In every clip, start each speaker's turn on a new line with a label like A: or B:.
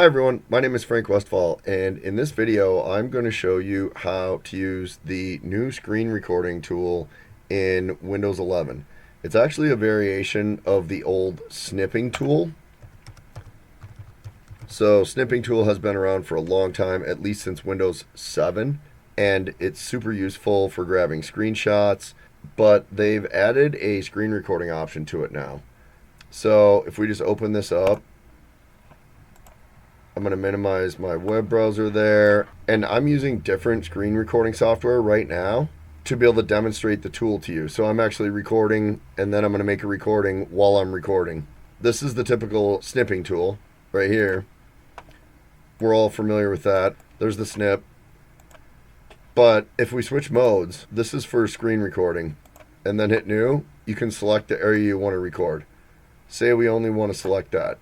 A: Hi everyone, my name is Frank Westphal, and in this video I'm going to show you how to use the new screen recording tool in Windows 11. It's actually a variation of the old snipping tool. So snipping tool has been around for a long time, at least since Windows 7, and it's super useful for grabbing screenshots, but they've added a screen recording option to it now. So if we just open this up, I'm going to minimize my web browser there, and I'm using different screen recording software right now to be able to demonstrate the tool to you. So I'm actually recording, and then I'm going to make a recording while I'm recording. This is the typical snipping tool right here. We're all familiar with that. There's the snip. But if we switch modes, this is for screen recording, and then hit new, you can select the area you want to record. Say we only want to select that.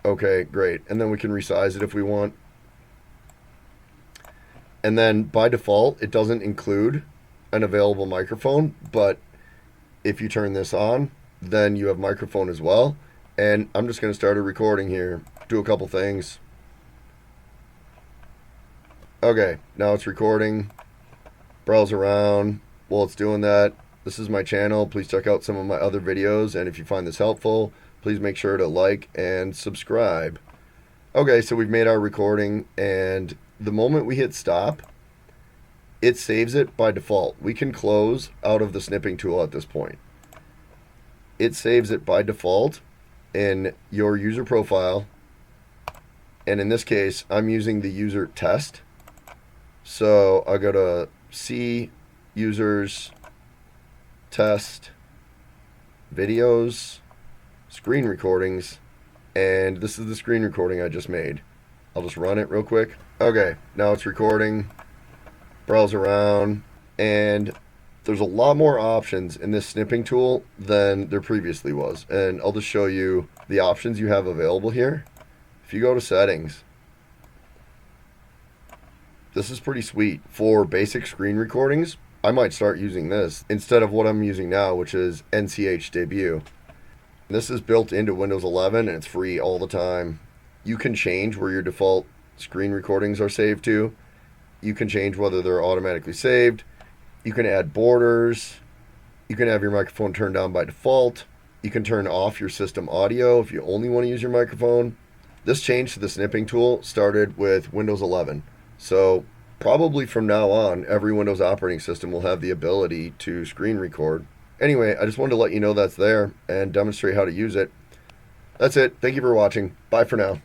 A: Okay, great. And then we can resize it if we want. And then by default, it doesn't include an available microphone, but if you turn this on, then you have microphone as well. And I'm just going to start a recording here, do a couple things. Okay, now it's recording. Browse around while it's doing that. This is my channel. Please check out some of my other videos, and if you find this helpful, please make sure to like and subscribe. Okay, so we've made our recording, and the moment we hit stop, it saves it by default. We can close out of the snipping tool at this point. It saves it by default in your user profile, and in this case, I'm using the user test. So I go to C, users, test, videos, screen recordings, and this is the screen recording I just made. I'll just run it real quick. Okay, now it's recording. Browse around, and there's a lot more options in this snipping tool than there previously was, and I'll just show you the options you have available here. If you go to settings, this is pretty sweet. For basic screen recordings, I might start using this instead of what I'm using now, which is NCH Debut. This is built into Windows 11 and it's free all the time. You can change where your default screen recordings are saved to. You can change whether they're automatically saved. You can add borders. You can have your microphone turned down by default. You can turn off your system audio if you only want to use your microphone. This change to the snipping tool started with Windows 11. So probably from now on, every Windows operating system will have the ability to screen record. Anyway, I just wanted to let you know that's there and demonstrate how to use it. That's it. Thank you for watching. Bye for now.